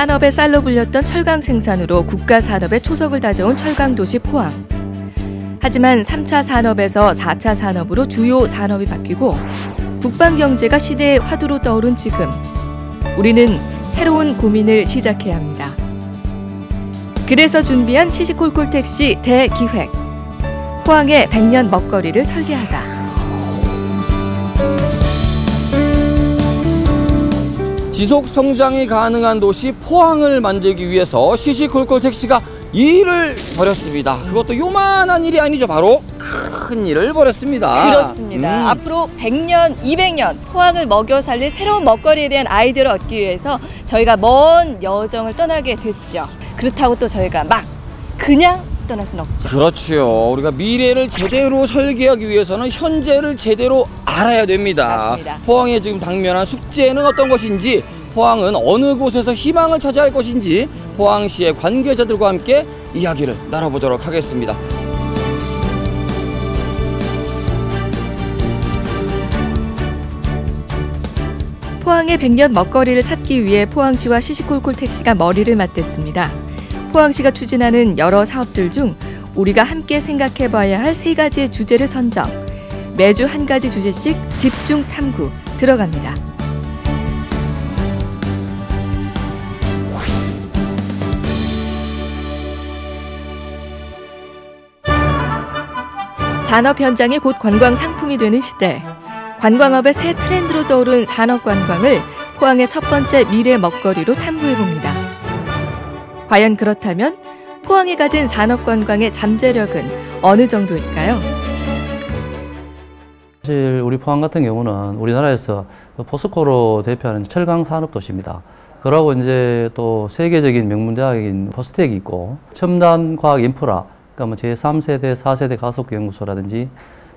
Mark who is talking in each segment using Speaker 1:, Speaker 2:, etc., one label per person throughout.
Speaker 1: 산업의 쌀로 불렸던 철강 생산으로 국가 산업의 초석을 다져온 철강도시 포항. 하지만 3차 산업에서 4차 산업으로 주요 산업이 바뀌고 국방 경제가 시대의 화두로 떠오른 지금, 우리는 새로운 고민을 시작해야 합니다. 그래서 준비한 시시콜콜 택시 대기획. 포항의 100년 먹거리를 설계하다.
Speaker 2: 지속 성장이 가능한 도시 포항을 만들기 위해서 시시콜콜 택시가 일을 벌였습니다. 그것도 요만한 일이 아니죠. 바로 큰 일을 벌였습니다.
Speaker 1: 그렇습니다. 앞으로 100년, 200년 포항을 먹여 살릴 새로운 먹거리에 대한 아이디어를 얻기 위해서 저희가 먼 여정을 떠나게 됐죠. 그렇다고 또 저희가 막 그냥 떠날 수는 없죠.
Speaker 2: 그렇죠. 우리가 미래를 제대로 설계하기 위해서는 현재를 제대로 알아야 됩니다.
Speaker 1: 맞습니다.
Speaker 2: 포항에 지금 당면한 숙제는 어떤 것인지, 포항은 어느 곳에서 희망을 찾아야 할 것인지 포항시의 관계자들과 함께 이야기를 나눠보도록 하겠습니다.
Speaker 1: 포항의 100년 먹거리를 찾기 위해 포항시와 시시콜콜 택시가 머리를 맞댔습니다. 포항시가 추진하는 여러 사업들 중 우리가 함께 생각해봐야 할 3가지의 주제를 선정. 매주 한 가지 주제씩 집중 탐구 들어갑니다. 산업 현장이 곧 관광 상품이 되는 시대. 관광업의 새 트렌드로 떠오른 산업관광을 포항의 첫 번째 미래 먹거리로 탐구해봅니다. 과연 그렇다면 포항이 가진 산업관광의 잠재력은 어느 정도일까요?
Speaker 3: 사실 우리 포항 같은 경우는 우리나라에서 포스코로 대표하는 철강 산업 도시입니다. 그러고 이제 또 세계적인 명문 대학인 포스텍이 있고 첨단 과학 인프라, 그러니까 제3세대, 4세대 가속연구소라든지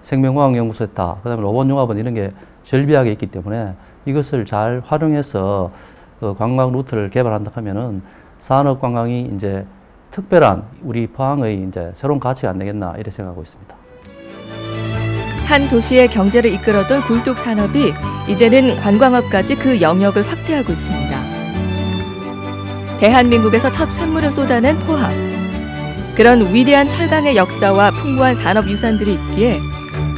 Speaker 3: 생명과학연구소였다. 그다음에 로봇융합원 이런 게 절비하게 있기 때문에 이것을 잘 활용해서 관광 루트를 개발한다 하면은 산업 관광이 이제 특별한 우리 포항의 이제 새로운 가치가 안 되겠나 이렇게 생각하고 있습니다.
Speaker 1: 한 도시의 경제를 이끌었던 굴뚝 산업이 이제는 관광업까지 그 영역을 확대하고 있습니다. 대한민국에서 첫 쇳물을 쏟아낸 포항. 그런 위대한 철강의 역사와 풍부한 산업 유산들이 있기에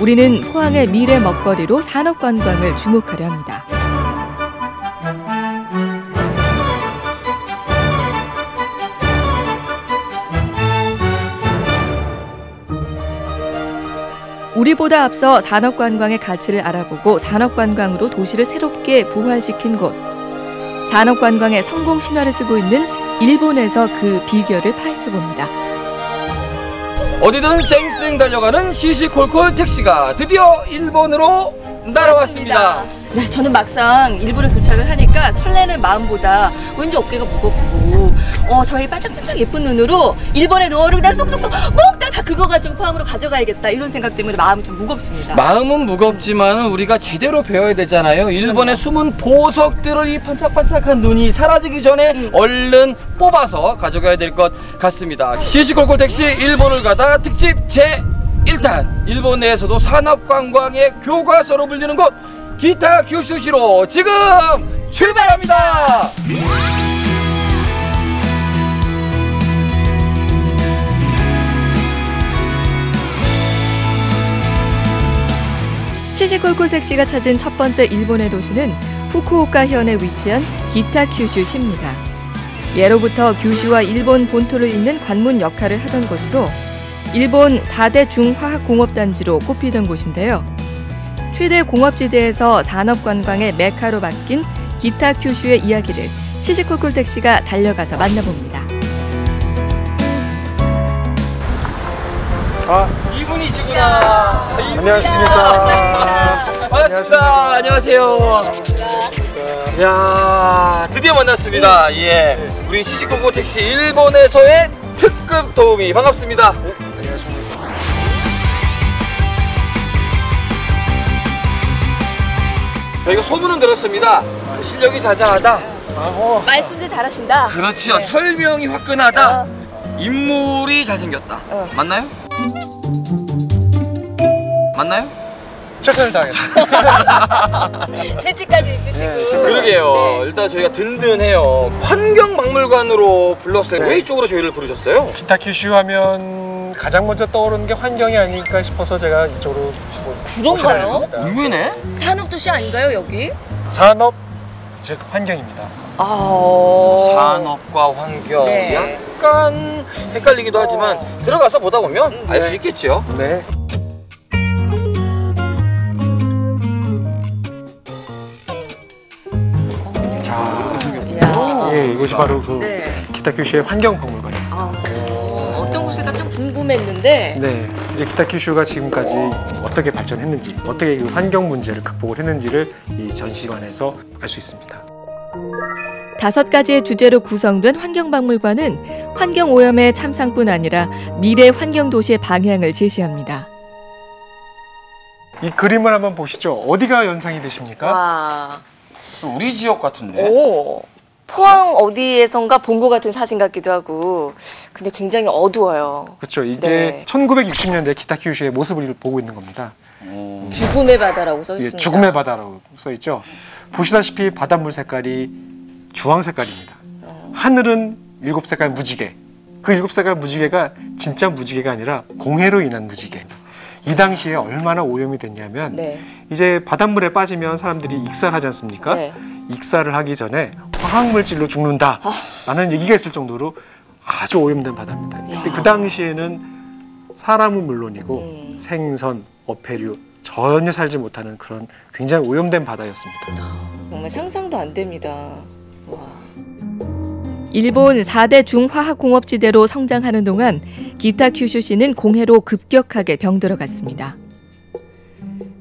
Speaker 1: 우리는 포항의 미래 먹거리로 산업관광을 주목하려 합니다. 우리보다 앞서 산업관광의 가치를 알아보고 산업관광으로 도시를 새롭게 부활시킨 곳. 산업관광의 성공 신화를 쓰고 있는 일본에서 그 비결을 파헤쳐봅니다.
Speaker 2: 어디든 쌩쌩 달려가는 시시콜콜 택시가 드디어 일본으로 날아왔습니다.
Speaker 1: 네, 저는 막상 일본에 도착을 하니까 설레는 마음보다 왠지 어깨가 무겁고 저희 반짝반짝 예쁜 눈으로 일본의 노을을 그냥 쏙쏙쏙 몽땅 다 긁어가지고 포항으로 가져가야겠다 이런 생각 때문에 마음이 좀 무겁습니다.
Speaker 2: 마음은 무겁지만 우리가 제대로 배워야 되잖아요. 일본의 숨은 보석들을 이 반짝반짝한 눈이 사라지기 전에 얼른 뽑아서 가져가야 될 것 같습니다. 시시콜콜 택시 일본을 가다 특집 제1탄. 일본 내에서도 산업관광의 교과서로 불리는 곳 기타 규슈시로 지금 출발합니다.
Speaker 1: 시시콜콜 택시가 찾은 첫 번째 일본의 도시는 후쿠오카 현에 위치한 기타 규슈시입니다. 예로부터 규슈와 일본 본토를 잇는 관문 역할을 하던 곳으로 일본 4대 중화학공업단지로 꼽히던 곳인데요. 최대 공업지대에서 산업관광의 메카로 바뀐 기타 규슈의 이야기를 시시콜콜 택시가 달려가서 만나봅니다.
Speaker 2: 이분이시구나.
Speaker 4: 안녕하십니까.
Speaker 2: 반갑습니다. 안녕하세요. 야, 드디어 만났습니다. 예, 우리 시시콜콜 택시 일본에서의 특급 도우미 반갑습니다.
Speaker 4: 안녕하십니까.
Speaker 2: 저희가 소문은 들었습니다. 실력이 자자하다.
Speaker 1: 말씀도 잘하신다.
Speaker 2: 그렇죠.
Speaker 1: 네.
Speaker 2: 설명이 화끈하다. 인물이 잘생겼다. 맞나요? 맞나요?
Speaker 4: 최선을 다하겠습니다.
Speaker 1: 재치까지 있으시고.
Speaker 2: 그러게요. 일단 저희가 든든해요. 환경박물관으로 불렀어요. 왜 이쪽으로 저희를 부르셨어요?
Speaker 4: 기타 큐슈 하면 가장 먼저 떠오르는 게 환경이 아닐까 싶어서 제가 이쪽으로
Speaker 1: 그런가요?
Speaker 4: 모셔드렸습니다.
Speaker 2: 의외네.
Speaker 1: 산업도시 아닌가요, 여기?
Speaker 4: 산업, 즉 환경입니다.
Speaker 2: 산업과 환경.
Speaker 1: 네.
Speaker 2: 약간 헷갈리기도 하지만 들어가서 보다 보면 알 수 있겠죠.
Speaker 4: 네. 자,
Speaker 1: 이야.
Speaker 4: 예, 이것이 바로 그
Speaker 1: 네.
Speaker 4: 기타 큐슈의 환경박물관입니다.
Speaker 1: 어떤 곳일까 참 궁금했는데.
Speaker 4: 네, 이제 기타 큐슈가 지금까지 어떻게 발전했는지, 어떻게 그 환경 문제를 극복을 했는지를 이 전시관에서 알 수 있습니다.
Speaker 1: 5가지의 주제로 구성된 환경박물관은 환경오염의 참상뿐 아니라 미래 환경도시의 방향을 제시합니다.
Speaker 4: 이 그림을 한번 보시죠. 어디가 연상이 되십니까?
Speaker 1: 와.
Speaker 2: 우리 지역 같은데.
Speaker 1: 오. 포항 어디에선가 본 것 같은 사진 같기도 하고. 근데 굉장히 어두워요.
Speaker 4: 그렇죠. 이게
Speaker 1: 네.
Speaker 4: 1960년대 기타 큐슈의 모습을 보고 있는 겁니다.
Speaker 1: 죽음의 바다라고 써
Speaker 4: 예,
Speaker 1: 있습니다.
Speaker 4: 죽음의 바다라고 써 있죠. 보시다시피 바닷물 색깔이 주황 색깔입니다. 하늘은 7색깔 무지개. 그 7색깔 무지개가 진짜 무지개가 아니라 공해로 인한 무지개. 이 당시에 얼마나 오염이 됐냐면
Speaker 1: 네.
Speaker 4: 이제 바닷물에 빠지면 사람들이 익살하지 않습니까?
Speaker 1: 네.
Speaker 4: 익살을 하기 전에 화학물질로 죽는다라는 얘기가 있을 정도로 아주 오염된 바다입니다. 근데 그 당시에는 사람은 물론이고 생선, 어패류 전혀 살지 못하는 그런 굉장히 오염된 바다였습니다.
Speaker 1: 정말 상상도 안 됩니다. 와. 일본 4대 중화학공업지대로 성장하는 동안 기타 큐슈시는 공해로 급격하게 병들어갔습니다.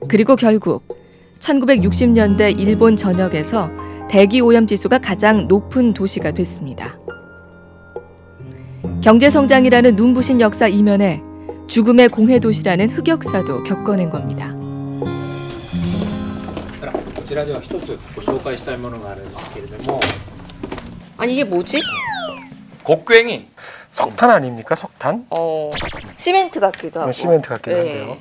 Speaker 1: 그리고 결국 1960년대 일본 전역에서 대기 오염 지수가 가장 높은 도시가 됐습니다. 경제성장이라는 눈부신 역사 이면에 죽음의 공해 도시라는 흑역사도 겪어낸 겁니다.
Speaker 5: こちらでは一つご紹介したいものがあるんですけれども
Speaker 1: 아니 이게 뭐지?
Speaker 2: 곡괭이.
Speaker 4: 석탄 아닙니까? 석탄?
Speaker 1: 시멘트 같기도 하고.
Speaker 4: 시멘트 같기도 한데요.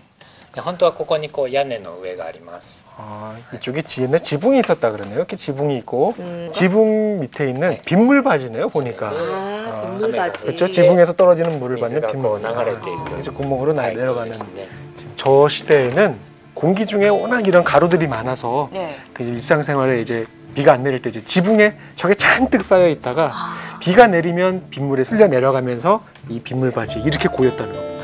Speaker 5: 本当はここにこう屋根の上があります
Speaker 4: 아, 이쪽에 지붕이 있었다 그러네요. 이렇게 지붕이 있고 지붕 밑에 있는 빗물바지네요. 보니까.
Speaker 1: 빗물바지.
Speaker 4: 그렇죠. 지붕에서 떨어지는 물을 받는
Speaker 5: 水がこう
Speaker 4: 빗물.
Speaker 5: 流れていく
Speaker 4: 그래서 구멍으로
Speaker 5: はい
Speaker 4: 내려가는.
Speaker 5: そうですね
Speaker 4: 저 시대에는 공기 중에 워낙 이런 가루들이 많아서
Speaker 1: 네.
Speaker 4: 그 일상생활에 이제 비가 안 내릴 때 이제 지붕에 저게 잔뜩 쌓여 있다가 비가 내리면 빗물에 쓸려 내려가면서 이 빗물바지 이렇게 고였다는 겁니다.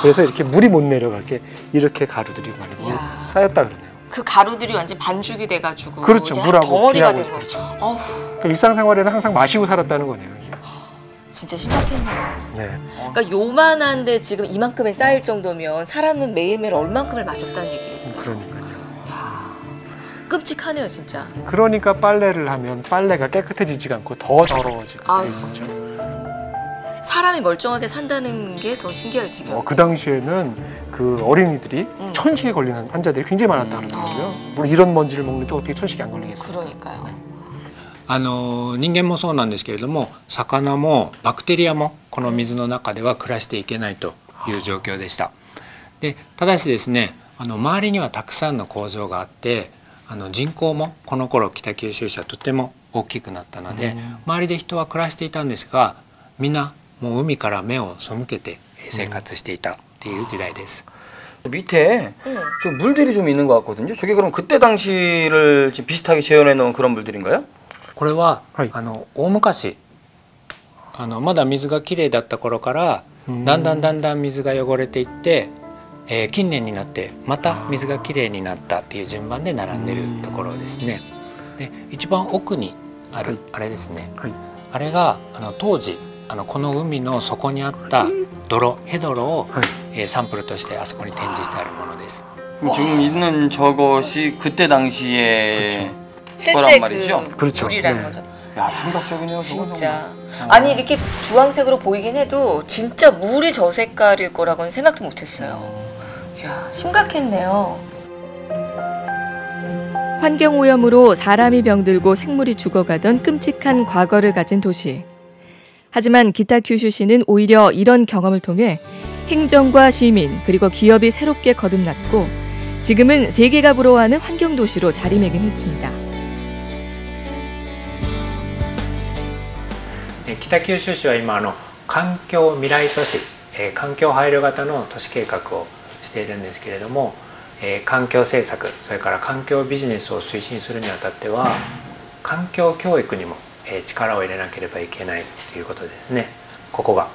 Speaker 4: 그래서 이렇게 물이 못 내려가게 이렇게 가루들이 많이
Speaker 1: 이야.
Speaker 4: 쌓였다 그러네요.
Speaker 1: 그 가루들이 완전 반죽이 돼가지고
Speaker 4: 그렇죠.
Speaker 1: 이제
Speaker 4: 물하고
Speaker 1: 덩어리가
Speaker 4: 비하고
Speaker 1: 된 거죠.
Speaker 4: 그렇죠.
Speaker 1: 어후,
Speaker 4: 그러니까 일상생활에는 항상 마시고 살았다는 거네요. 이게.
Speaker 1: 진짜 심각한 상황.
Speaker 4: 네.
Speaker 1: 그러니까 요만한데 지금 이만큼에 쌓일 정도면 사람은 매일매일 얼만큼을 마셨다는 얘기겠어요.
Speaker 4: 그러니까요.
Speaker 1: 끔찍하네요, 진짜.
Speaker 4: 그러니까 빨래를 하면 빨래가 깨끗해지지가 않고 더 더러워지고
Speaker 1: 아유.
Speaker 4: 되는 거죠.
Speaker 1: 사람이 멀쩡하게 산다는 게 더 신기할 지경.
Speaker 4: 그 당시에는 그 어린이들이 천식에 걸리는 환자들이 굉장히 많았다 그러더라고요. 물론 이런 먼지를 먹는데 어떻게 천식이 안 걸리겠어요?
Speaker 1: 그러니까요.
Speaker 5: 人間もそうなんですけれども魚もバクテリアもこの水の中では暮らしていけないという状況でした。でただしですね周りにはたくさんの工場があって人口もこの頃北九州市はとても大きくなったので周りで人は暮らしていたんですがみんなもう海から目を背けて生活していたっていう時代です。
Speaker 2: 밑에 좀 물들이 좀 있는 것 같거든요. 저게 그럼 그때 당시를 지금 비슷하게 재현해 놓은 그런 물들인가요?
Speaker 5: これは、
Speaker 4: はい
Speaker 5: 大昔まだ水がきれいだった頃からだんだん水が汚れていって、近年になってまた水がきれいになったっていう順番で並んでるところですね。で一番奥にある、あれですね、
Speaker 4: はい
Speaker 5: あれが当時この海の底にあったヘドロを、サンプルとしてあそこに展示してあるものです。
Speaker 2: 지금 있는 저것이 그때 당시에
Speaker 1: 실제
Speaker 2: 거란 말이죠?
Speaker 1: 그
Speaker 4: 그렇죠.
Speaker 1: 물이라는
Speaker 4: 네.
Speaker 1: 거죠.
Speaker 2: 야 충격적이네요. 저건
Speaker 1: 진짜. 아니 이렇게 주황색으로 보이긴 해도 진짜 물이 저 색깔일 거라고는 생각도 못했어요. 이야 심각했네요. 환경오염으로 사람이 병들고 생물이 죽어가던 끔찍한 과거를 가진 도시. 하지만 기타 큐슈시는 오히려 이런 경험을 통해 행정과 시민 그리고 기업이 새롭게 거듭났고 지금은 세계가 부러워하는 환경도시로 자리매김했습니다.
Speaker 5: 北九州市は今環境未来都市、環境配慮型の都市計画をしているんですけれども、環境政策、それから環境ビジネスを推進するにあたっては環境教育にも力を入れなければいけないということですね。ここが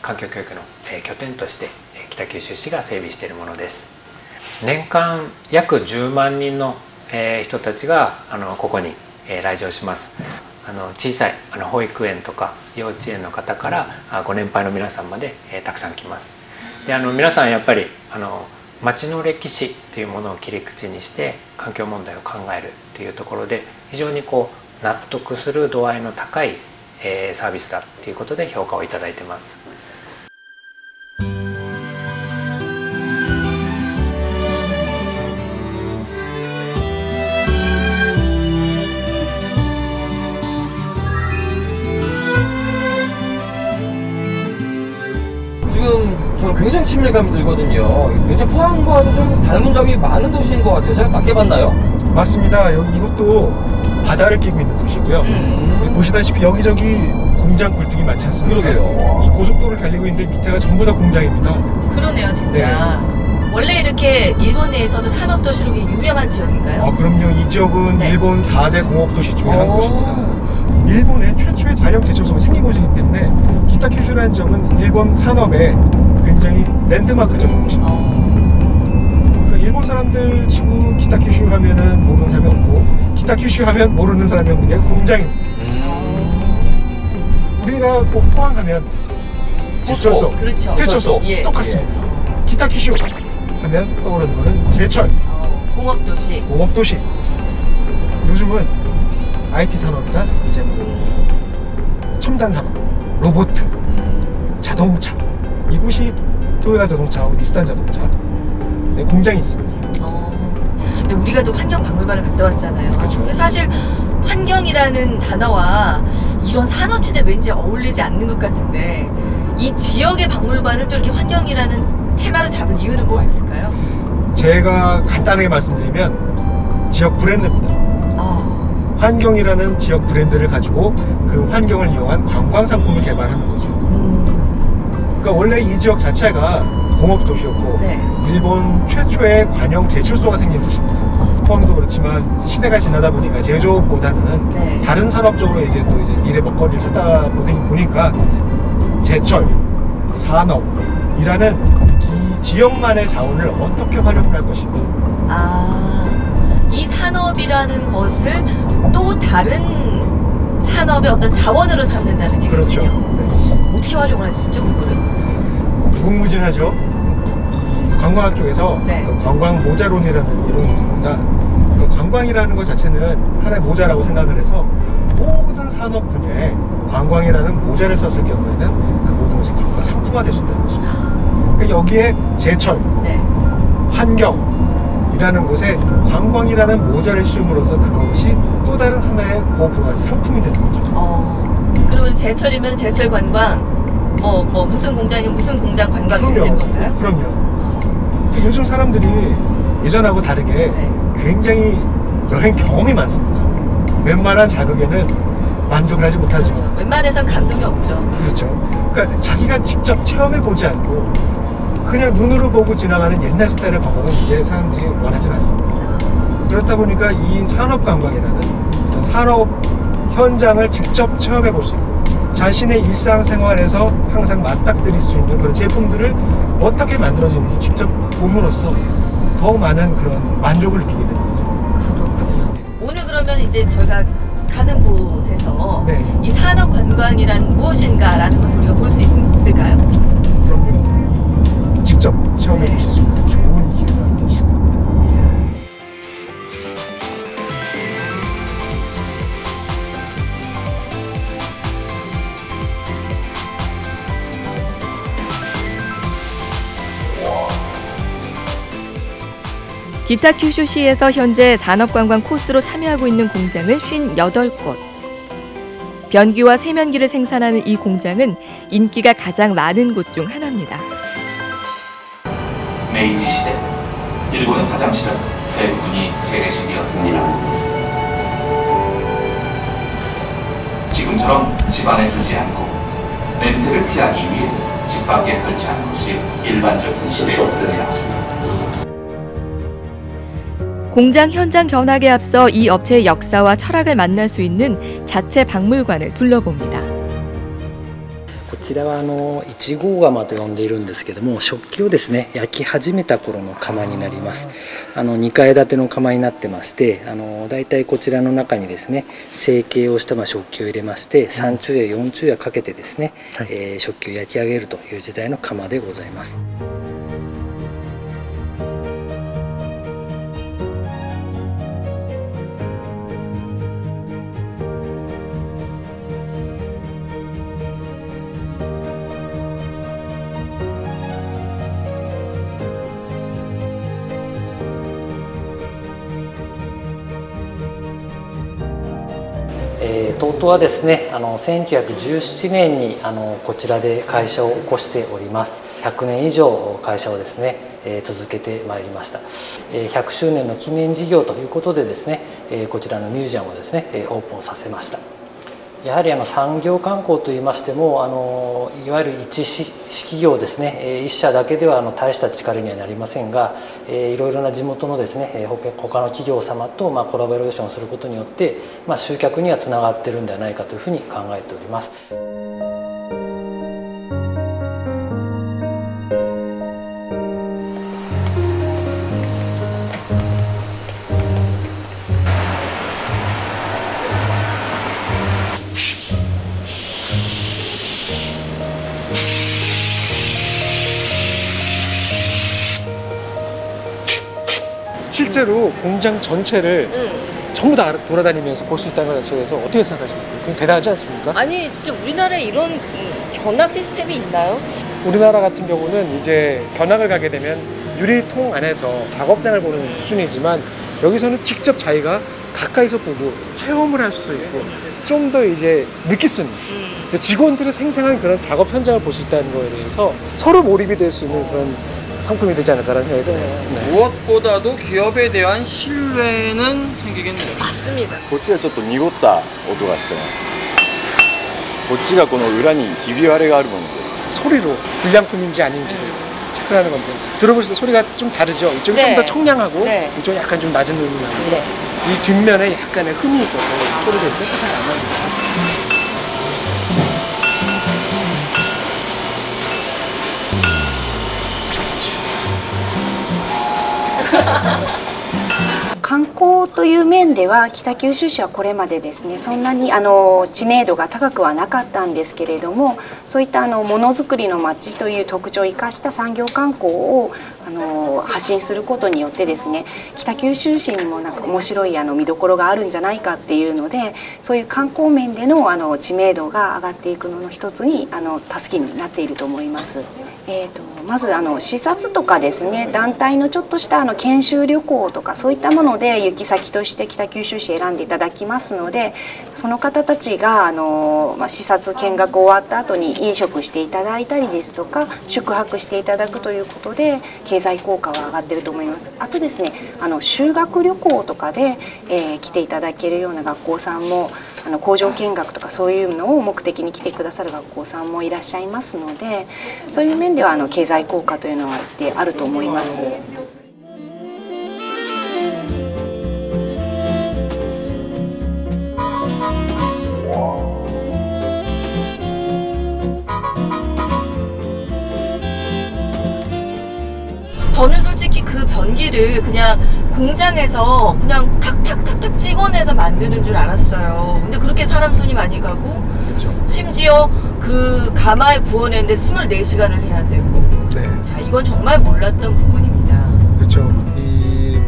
Speaker 5: 環境教育の拠点として北九州市が整備しているものです。年間約10万人の人たちがここに来場します。小さい保育園とか幼稚園の方からご年配の皆さんまでたくさん来ます。で皆さんやっぱり町の歴史というものを切り口にして環境問題を考えるというところで非常に納得する度合いの高いサービスだということで評価をいただいてます。
Speaker 2: 지금 저는 굉장히 친밀감이 들거든요. 굉장히 포항과도 좀 닮은 점이 많은 도시인 것 같아요. 제가 맞게 봤나요?
Speaker 4: 맞습니다. 여기 이것도 바다를 끼고 있는 도시고요. 보시다시피 여기저기 공장 굴뚝이 많지 않습니까?
Speaker 2: 그러게요.
Speaker 4: 이 고속도로를 달리고 있는데 밑에가 전부 다 공장입니다.
Speaker 1: 그러네요, 진짜. 원래 이렇게 일본 내에서도 산업도시로 유명한 지역인가요?
Speaker 4: 그럼요. 이 지역은
Speaker 1: 네.
Speaker 4: 일본 4대 공업도시 중에 한 곳입니다. 일본의 최초의 관영 제철소가 생긴 곳이기 때문에 기타큐슈라는 지역은 일본 산업의 굉장히 랜드마크적인 곳입니다. 그러니까 일본 사람들 치고 기타큐슈 하면은 모르는 사람이 없고 기타큐슈 하면 모르는 사람이 없는 게 공장입니다. 우리가 꼭 포항하면 제철소,
Speaker 1: 그렇죠.
Speaker 4: 제철소
Speaker 1: 예.
Speaker 4: 똑같습니다. 기타큐슈 하면 떠오르는 거는 제철,
Speaker 1: 공업도시.
Speaker 4: 공업도시. 요즘은 IT 산업이나 이제 첨단 산업, 로봇, 자동차. 이곳이 토요타 자동차하고 닛산 자동차 공장이 있습니다.
Speaker 1: 근데 우리가 또 환경박물관을 갔다 왔잖아요.
Speaker 4: 그렇죠.
Speaker 1: 근데 사실 환경이라는 단어와 이런 산업체제 왠지 어울리지 않는 것 같은데 이 지역의 박물관을 또 이렇게 환경이라는 테마로 잡은 이유는 뭐였을까요?
Speaker 4: 제가 간단하게 말씀드리면 지역 브랜드입니다. 환경이라는 지역 브랜드를 가지고 그 환경을 이용한 관광 상품을 개발하는 거죠. 그러니까 원래 이 지역 자체가 공업도시였고
Speaker 1: 네.
Speaker 4: 일본 최초의 관영 제철소가 생긴 곳입니다. 포항도 그렇지만 시대가 지나다 보니까 제조업보다는
Speaker 1: 네.
Speaker 4: 다른 산업 쪽으로 이제 또 이제 일의 먹거리를 찾다 보니까 제철, 산업이라는 이 지역만의 자원을 어떻게 활용을 할 것인가.
Speaker 1: 이 산업이라는 것을 또 다른 산업의 어떤 자원으로 삼는다는 얘기군요.
Speaker 4: 그렇죠. 네.
Speaker 1: 어떻게 활용을 할 수 있죠, 그거를?
Speaker 4: 무궁무진하죠. 이 관광학 쪽에서
Speaker 1: 네.
Speaker 4: 그 관광 모자론이라는 이론이 있습니다. 그 관광이라는 것 자체는 하나의 모자라고 생각을 해서 모든 산업 분야에 관광이라는 모자를 썼을 경우에는 그 모든 것이 관광 상품화될 수 있다는 것입니다. 그러니까 여기에 제철,
Speaker 1: 네.
Speaker 4: 환경이라는 곳에 관광이라는 모자를 씌움으로써 그것이 또 다른 하나의 고부가 상품이 되는 거죠.
Speaker 1: 그러면 제철이면 제철 관광, 무슨 공장이면 무슨 공장 관광이 되는 건가요?
Speaker 4: 그럼요. 요즘 사람들이 예전하고 다르게
Speaker 1: 네.
Speaker 4: 굉장히 여행 경험이 많습니다. 웬만한 자극에는 만족을 하지 못하지만
Speaker 1: 그렇죠. 웬만해선 감동이 없죠.
Speaker 4: 그렇죠. 그러니까 자기가 직접 체험해보지 않고 그냥 눈으로 보고 지나가는 옛날 스타일의 관광은 이제 사람들이 원하지 않습니다. 그렇다 보니까 이 산업관광이라는 산업 현장을 직접 체험해볼 수 있고 자신의 일상생활에서 항상 맞닥뜨릴 수 있는 그런 제품들을 어떻게 만들어지는지 직접 봄으로써 더 많은 그런 만족을 느끼게 되는 거죠.
Speaker 1: 그렇군요. 오늘 그러면 이제 저희가 가는 곳에서
Speaker 4: 네.
Speaker 1: 이 산업관광이란 무엇인가라는 것을 우리가 볼 수 있을까요?
Speaker 4: 그럼요. 직접 체험해
Speaker 1: 네.
Speaker 4: 보실 수 있는 좋은 기회가 되실 겁니다.
Speaker 1: 기타큐슈시에서 현재 산업관광 코스로 참여하고 있는 공장은 58곳. 변기와 세면기를 생산하는 이 공장은 인기가 가장 많은 곳 중 하나입니다.
Speaker 5: 明治市で
Speaker 6: 일본의 화장실은 대부분이 재래식이었습니다. 지금처럼 집 안에 두지 않고 냄새를 피하기 위해 집 밖에 설치하는 것이 일반적인 시대였습니다.
Speaker 1: 공장 현장 견학에 앞서 이 업체의 역사와 철학을 만날 수 있는 자체 박물관을 둘러봅니다.
Speaker 7: こちらは1号窯と呼んでいるんですけども、食器をですね焼き始めた頃の窯になります。2階建ての窯になってまして、だいたいこちらの中にですね成形をした食器を入れまして、3昼夜4昼夜かけてですね、食器を焼き上げるという時代の窯でございます。TOTOはですね1917年にこちらで会社を起こしております。100年以上会社をですね続けてまいりました。100周年の記念事業ということでですねこちらのミュージアムをですねオープンさせました。やはり産業観光といいましてもいわゆる一企業ですね一社だけでは大した力にはなりませんがいろいろな地元のですね他の企業様とコラボレーションすることによって集客にはつながっているんではないかというふうに考えております。
Speaker 4: 실제로 공장 전체를 전부 다 돌아다니면서 볼 수 있다는 것 자체에서 어떻게 생각하십니까? 그건 대단하지 않습니까?
Speaker 1: 아니, 진짜 우리나라에 이런 견학 시스템이 있나요?
Speaker 4: 우리나라 같은 경우는 이제 견학을 가게 되면 유리통 안에서 작업장을 보는 수준이지만 여기서는 직접 자기가 가까이서 보고 체험을 할 수 있고 좀 더 이제 느낄 수 있는 직원들의 생생한 그런 작업 현장을 볼 수 있다는 거에 대해서 서로 몰입이 될 수 있는 그런 상품이 되지 않을까라는 생각이 드네요. 네.
Speaker 2: 무엇보다도 기업에 대한 신뢰는 생기겠네요.
Speaker 1: 맞습니다.
Speaker 8: こっちはちょっと濁った音がしてます。こっちがこの裏にひび割れがあるものです。
Speaker 4: 소리로 불량품인지 아닌지를 체크하는 건데 들어보실 때 소리가 좀 다르죠? 이쪽이
Speaker 1: 네.
Speaker 4: 좀 더 청량하고
Speaker 1: 네.
Speaker 4: 이쪽이 약간 좀 낮은 음이 나고
Speaker 1: 네.
Speaker 4: 이 뒷면에 약간의 흠이 있어서 소리가 이렇게 안 나요.
Speaker 9: 観光という面では北九州市はこれまでですねそんなに知名度が高くはなかったんですけれども、そういったものづくりの街という特徴を生かした産業観光を発信することによってですね北九州市にもなんか面白い見どころがあるんじゃないかっていうので、そういう観光面での知名度が上がっていくのの一つに助けになっていると思います。まず視察とかですね団体のちょっとした研修旅行とかそういったもので行き先として北九州市選んでいただきますので、その方たちが視察見学終わった後に飲食していただいたりですとか宿泊していただくということで経済効果は上がっていると思います。あとですね修学旅行とかで、来ていただけるような学校さんも工場見学とかそういうのを目的に来てくださる学校さんもいらっしゃいますので、そういう面では経済効果というのはあると思います。
Speaker 1: 저는 솔직히 그 변기를 그냥 공장에서 그냥 탁탁탁탁 찍어내서 만드는 줄 알았어요. 근데 그렇게 사람 손이 많이 가고
Speaker 4: 그렇죠.
Speaker 1: 심지어 그 가마에 구워내는데 24시간을 해야 되고
Speaker 4: 네.
Speaker 1: 자, 이건 정말 몰랐던 부분입니다.
Speaker 4: 그렇죠.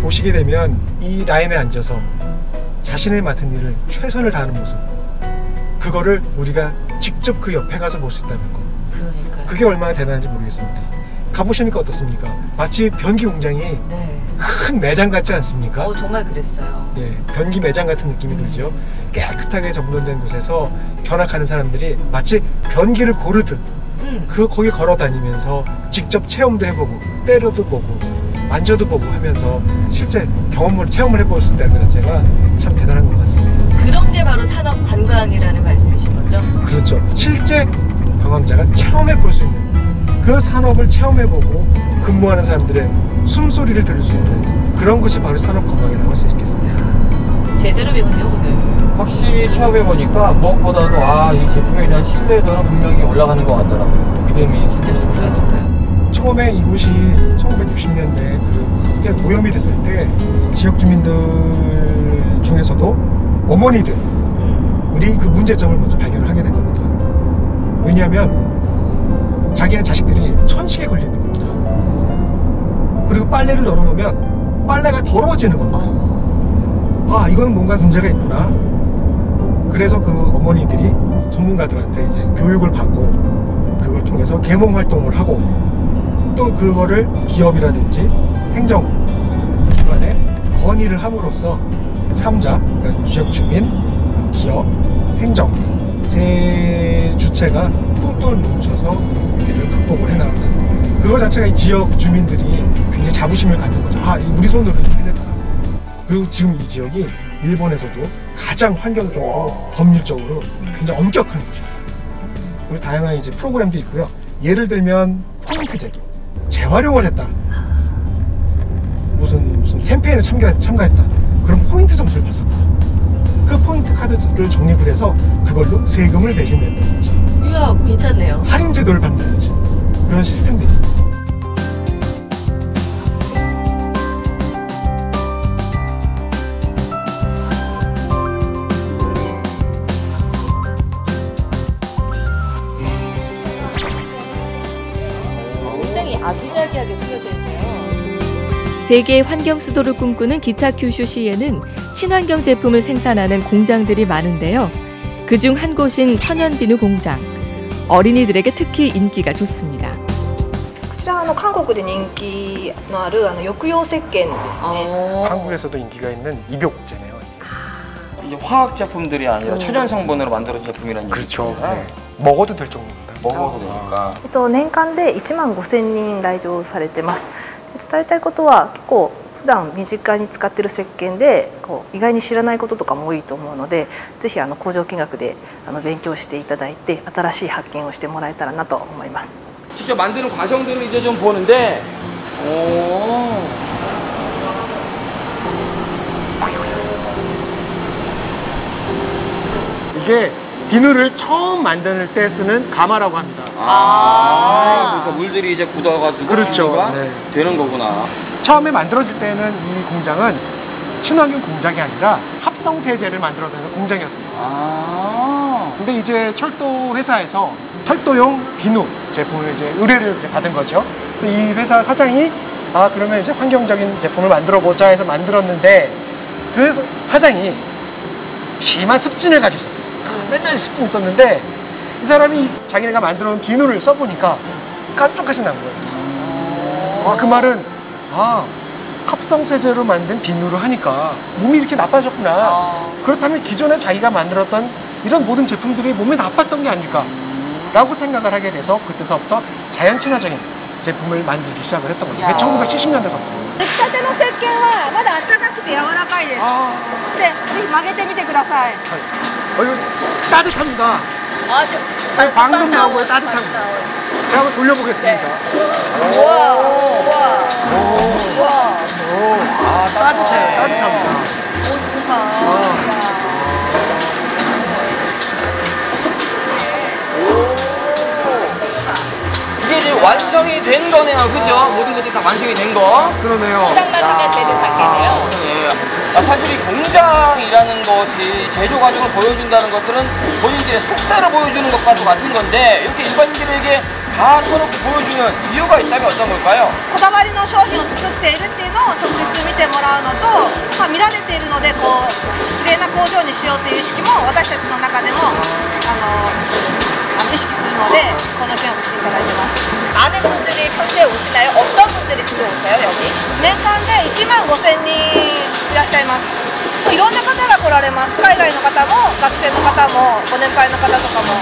Speaker 4: 보시게 되면 이 라인에 앉아서 자신의 맡은 일을 최선을 다하는 모습 그거를 우리가 직접 그 옆에 가서 볼 수 있다는 거
Speaker 1: 그러니까요.
Speaker 4: 그게 얼마나 대단한지 모르겠습니다. 가보시니까 어떻습니까? 마치 변기 공장이
Speaker 1: 네.
Speaker 4: 큰 매장 같지 않습니까?
Speaker 1: 정말 그랬어요.
Speaker 4: 예, 변기 매장 같은 느낌이 들죠. 깨끗하게 정돈된 곳에서 견학하는 사람들이 마치 변기를 고르듯 거기 걸어 다니면서 직접 체험도 해보고 때려도 보고 만져도 보고 하면서 실제 경험을 체험을 해볼 수 있다는 것 자체가 참 대단한 것 같습니다.
Speaker 1: 그런 게 바로 산업 관광이라는 말씀이신 거죠?
Speaker 4: 그렇죠. 실제 관광자가 체험해볼 수 있는 그 산업을 체험해보고 근무하는 사람들의 숨소리를 들을 수 있는 그런 것이 바로 산업 관광이라고 할 수 있겠습니다.
Speaker 1: 제대로 배웠네요 오늘.
Speaker 2: 확실히 체험해보니까 무엇보다도 이 제품에 대한 신뢰도는 분명히 올라가는 것 같더라고요. 믿음이 생겼습니다.
Speaker 1: 그러니까요.
Speaker 4: 처음에 이곳이 1960년대에 크게 오염이 됐을 때 이 지역 주민들 중에서도 어머니들이 그 문제점을 먼저 발견을 하게 된 겁니다. 왜냐하면 자기네 자식들이 천식에 걸리는 겁니다. 그리고 빨래를 널어놓으면 빨래가 더러워지는 겁니다. 이건 뭔가 문제가 있구나. 그래서 그 어머니들이 전문가들한테 이제 교육을 받고 그걸 통해서 계몽 활동을 하고 또 그거를 기업이라든지 행정기관에 건의를 함으로써 3자, 그러니까 지역 주민, 기업, 행정 세 주체가 똘똘 뭉쳐서 위기를 극복을 해나간다. 그거 자체가 이 지역 주민들이 굉장히 자부심을 갖는 거죠. 우리 손으로 해냈다. 그리고 지금 이 지역이 일본에서도 가장 환경적으로 법률적으로 굉장히 엄격한 곳이에요. 그리고 다양한 이제 프로그램도 있고요. 예를 들면 포인트 제기, 재활용을 했다. 무슨 캠페인에 참가했다. 그럼 포인트 점수를 받습니다. 그 포인트 카드를 적립을 해서 그걸로 세금을 대신 낸다든지
Speaker 1: 이야, 괜찮네요.
Speaker 4: 할인 제도를 받는다든지 그런 시스템도 있습니다.
Speaker 1: 굉장히 아기자기하게 꾸며져 있네요. 세계 환경 수도를 꿈꾸는 기타 큐슈시에는 친환경 제품을 생산하는 공장들이 많은데요. 그중 한 곳인 천연ビヌ 공장. 어린이들에게 특히 인기가 좋습니다.
Speaker 10: こちら韓国で人気のある浴用石鹸ですね.
Speaker 4: 한국에서도 인기가 있는 입욕제네요.
Speaker 2: 이제 화학 제품들이 아니라 천연 성분으로 만들어진 제품이라는
Speaker 4: 그렇죠.
Speaker 2: 얘기죠.
Speaker 4: 네. 먹어도 될 정도입니다.
Speaker 2: 먹어도 되니까.
Speaker 10: 年間で1万5000人来場されてます。伝えたいことは結構普段身近に使っている石鹸で意外に知らないこととかも多いと思うので、ぜひ工場見学で勉強していただいて新しい発見をしてもらえたらなと思います。
Speaker 2: 직접 만드는 과정들을 이제 좀 보는데,
Speaker 4: 이게 비누를 처음 만들 때 쓰는 가마라고 합니다.
Speaker 2: 그래서 물들이 이제 굳어가지고
Speaker 4: 그렇죠.
Speaker 2: 비누가
Speaker 4: 네.
Speaker 2: 되는 거구나.
Speaker 4: 처음에 만들어질 때는 이 공장은 친환경 공장이 아니라 합성 세제를 만들어내는 공장이었습니다. 근데 이제 철도 회사에서 철도용 비누 제품을 이제 의뢰를 받은 거죠. 그래서 이 회사 사장이 그러면 이제 환경적인 제품을 만들어 보자 해서 만들었는데 그 사장이 심한 습진을 가지고 있었어요. 맨날 습진 있었는데 이 사람이 자기네가 만들어 놓은 비누를 써보니까 깜짝같이 난 거예요. 그 말은 합성세제로 만든 비누를 하니까 몸이 이렇게 나빠졌구나. 그렇다면 기존에 자기가 만들었던 이런 모든 제품들이 몸에 나빴던 게 아닐까 라고 생각을 하게 돼서 그때서부터 자연 친화적인 제품을 만들기 시작을 했던 거죠. 그게 1970년대서부터.
Speaker 10: 出来たての石鹸はまだ暖かくて柔らかいです。で、ぜひ曲げてみてください。
Speaker 4: 이거 따뜻합니다. 방금 나온 거에 따뜻합니다. 제가 한번 돌려보겠습니다.
Speaker 2: 따뜻해.
Speaker 4: 따뜻합니다.
Speaker 2: 이게 이제 완성이 된 거네요, 그죠? 모든 것들이 다 완성이 된 거.
Speaker 4: 그러네요.
Speaker 1: 포장만 하면 되는 단계네요.
Speaker 2: 예. 사실 이 공장이라는 것이 제조 과정을 보여준다는 것들은 본인들의 속살을 보여주는 것과도 같은 건데 이렇게 일반인들에게 다 터놓고 보여주는 이유가 있다면 어떤 걸까요?
Speaker 10: こだわりの商品を作っているっていうのを直接見てもらうのと、見られているので綺麗な工場にしようという意識も私たちの中でも意識するのでこの見学していただいてます。
Speaker 1: 많은 분들이 평소에 오시나요? 어떤 분들이 들어오세요, 여기?
Speaker 10: 年間で1万5000人いらっしゃいます。いろんな方が来られます。海外の方も学生の方もご年配の方とかも。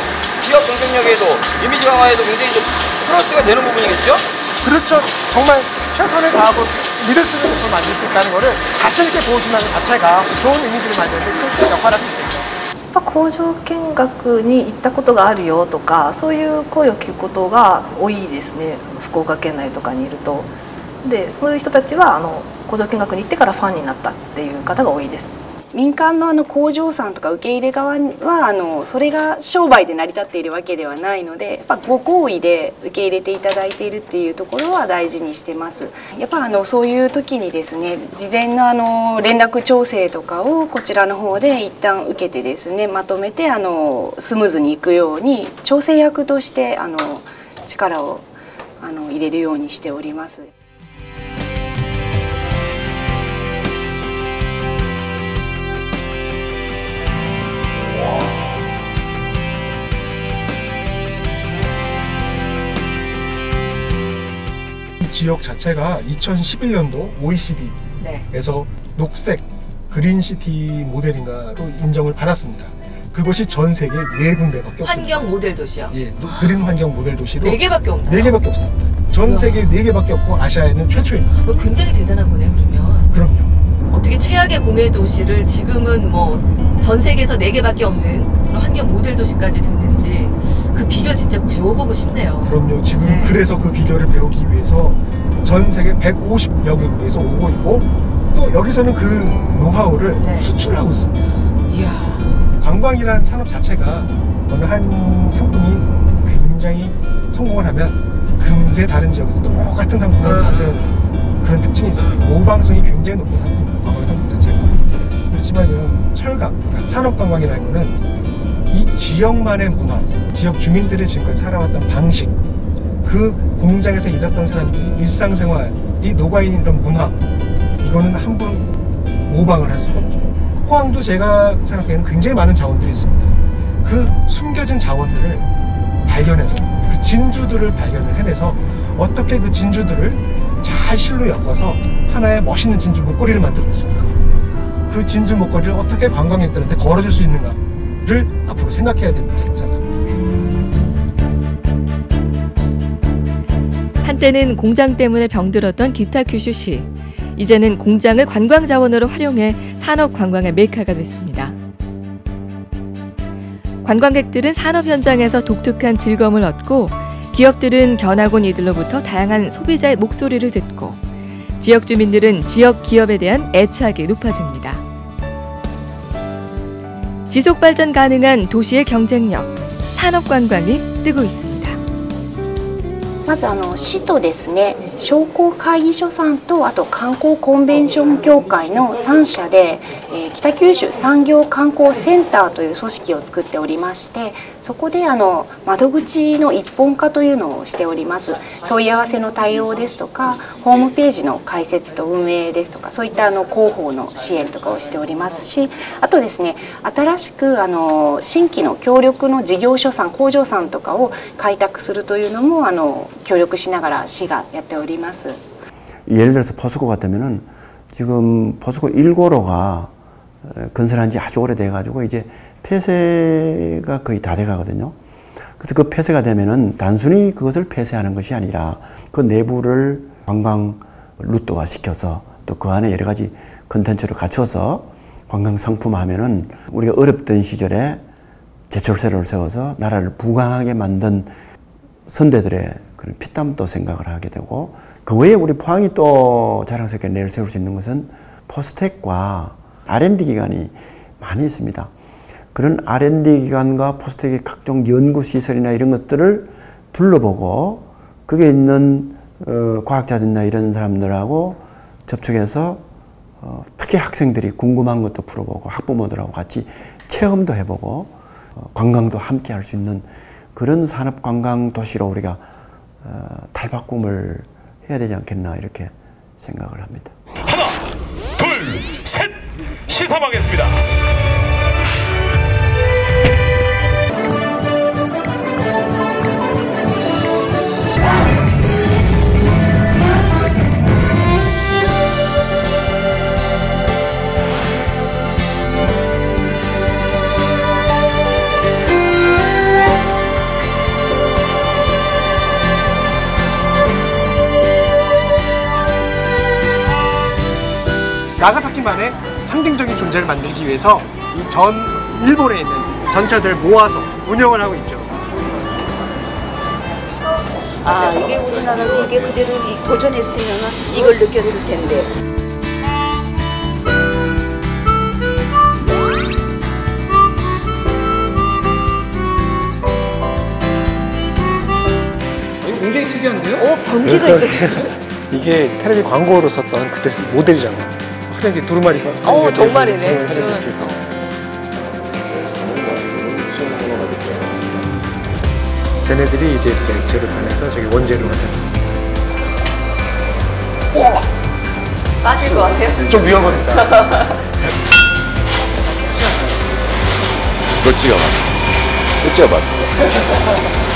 Speaker 2: 기업 경쟁력에도 이미지 강화에도 굉장히 좀 플러스가 되는 부분이겠죠?
Speaker 4: 그렇죠. 정말 최선을 다하고 믿을 수 있는 곳을 만들 수 있다는 것을 자신 있게 보여준다는 자체가 좋은 이미지를 만드는 데 큰 역할을 할 수 있겠죠.
Speaker 10: 工場見学に行ったことがあるよとかそういう声を聞くことが多いですね、福岡県内とかにいると。でそういう人たちは工場見学に行ってからファンになったっていう方が多いです。
Speaker 9: 民間の工場さんとか受け入れ側はそれが商売で成り立っているわけではないので、やっぱご好意で受け入れていただいているっていうところは大事にしてます。やっぱそういう時にですね、事前の連絡調整とかをこちらの方で一旦受けてですね、まとめてスムーズにいくように調整役として力を入れるようにしております。
Speaker 4: 지역 자체가 2011년도 OECD에서 녹색 그린시티 모델인가로 인정을 받았습니다. 그것이 전 세계 4군데밖에 없습니다.
Speaker 1: 환경 모델 도시요?
Speaker 4: 예, 그린 환경 모델 도시로
Speaker 1: 4개밖에 없나요?
Speaker 4: 4개밖에 없습니다. 전 세계 4개밖에 없고 아시아에는 최초입니다.
Speaker 1: 굉장히 대단한 거네요, 그러면.
Speaker 4: 그럼요.
Speaker 1: 어떻게 최악의 공해 도시를 지금은 뭐 전 세계에서 4개밖에 없는 그런 환경 모델 도시까지 됐는지 그 비결 진짜 배워보고 싶네요.
Speaker 4: 그럼요. 지금 그래서 그 비결을 배우기 위해서 전 세계 150여 개국에서 오고 있고 또 여기서는 그 노하우를 수출하고 있습니다.
Speaker 1: 이야.
Speaker 4: 관광이라는 산업 자체가 어느 한 상품이 굉장히 성공을 하면 금세 다른 지역에서 똑같은 상품을 만드는 그런 특징이 있습니다. 모방성이 굉장히 높은 상품입니다. 관광 상품 자체가. 그렇지만 철강, 그러니까 산업관광이라는 것은 이 지역만의 문화, 지역 주민들이 지금까지 살아왔던 방식, 그 공장에서 일했던 사람들이 일상생활이 녹아있는 이런 문화, 이거는 함부로 모방을 할 수가 없죠. 포항도 제가 생각하기에는 굉장히 많은 자원들이 있습니다. 그 숨겨진 자원들을 발견해서 그 진주들을 발견을 해내서 어떻게 그 진주들을 잘 실로 엮어서 하나의 멋있는 진주 목걸이를 만들어냈습니까? 그 진주 목걸이를 어떻게 관광객들한테 걸어줄 수 있는가를 앞으로 생각해야 될 문제라고 생각합니다.
Speaker 1: 한때는 공장 때문에 병들었던 기타 큐슈시. 이제는 공장을 관광 자원으로 활용해 산업 관광의 메카가 됐습니다. 관광객들은 산업 현장에서 독특한 즐거움을 얻고 기업들은 견학온 이들로부터 다양한 소비자의 목소리를 듣고 지역 주민들은 지역 기업에 대한 애착이 높아집니다. 지속 발전 가능한 도시의 경쟁력, 산업 관광이 뜨고 있습니다.
Speaker 9: まず市とですね、商工会議所さんとあと観光コンベンション協会の3社で、北九州産業観光センターという組織を作っておりまして、そこで窓口の一本化というのをしております。問い合わせの対応ですとか、ホームページの開設と運営ですとか、そういった広報の支援とかをしておりますし、あとですね、新しく新規の協力の事業所さん、工場さんとかを開拓するというのも協力しながら市がやっております。
Speaker 11: 예를 들어서 포스코 같으면은 지금 포스코 1고로가 건설한 지 아주 오래돼 가지고 이제 폐쇄가 거의 다 돼 가거든요. 그래서 그 폐쇄가 되면은 단순히 그것을 폐쇄하는 것이 아니라 그 내부를 관광 루트화 시켜서 또 그 안에 여러 가지 컨텐츠를 갖춰서 관광 상품화하면은 우리가 어렵던 시절에 제철새를 세워서 나라를 부강하게 만든 선대들의 그런 피땀도 생각을 하게 되고, 그 외에 우리 포항이 또 자랑스럽게 내를 세울 수 있는 것은 포스텍과 R&D 기관이 많이 있습니다. 그런 R&D 기관과 포스텍의 각종 연구시설이나 이런 것들을 둘러보고 거기에 있는 과학자들이나 이런 사람들하고 접촉해서 특히 학생들이 궁금한 것도 풀어보고 학부모들하고 같이 체험도 해보고 관광도 함께 할 수 있는 그런 산업관광 도시로 우리가 탈바꿈을 해야 되지 않겠나 이렇게 생각을 합니다.
Speaker 6: 하나, 둘, 셋! 시사하겠습니다.
Speaker 4: 나가사키만의 상징적인 존재를 만들기 위해서 이 전 일본에 있는 전차들 모아서 운영을 하고 있죠.
Speaker 12: 아, 이게 우리나라도 이게 그대로 보존했으면 이걸 느꼈을 텐데.
Speaker 2: 굉장히 특이한데요?
Speaker 1: 변기가 있어 지금.
Speaker 4: 이게 텔레비 광고로 썼던 그때 모델이잖아요. 화장지 두루마리가.
Speaker 1: 정말이네.
Speaker 4: 쟤네들이 이제 이렇게 액체로 변해서 저기 원재료가 됩니다.
Speaker 1: 빠질 것 같아요?
Speaker 4: 좀 위험합니다.
Speaker 8: どっちが待つ？こっちは待つ。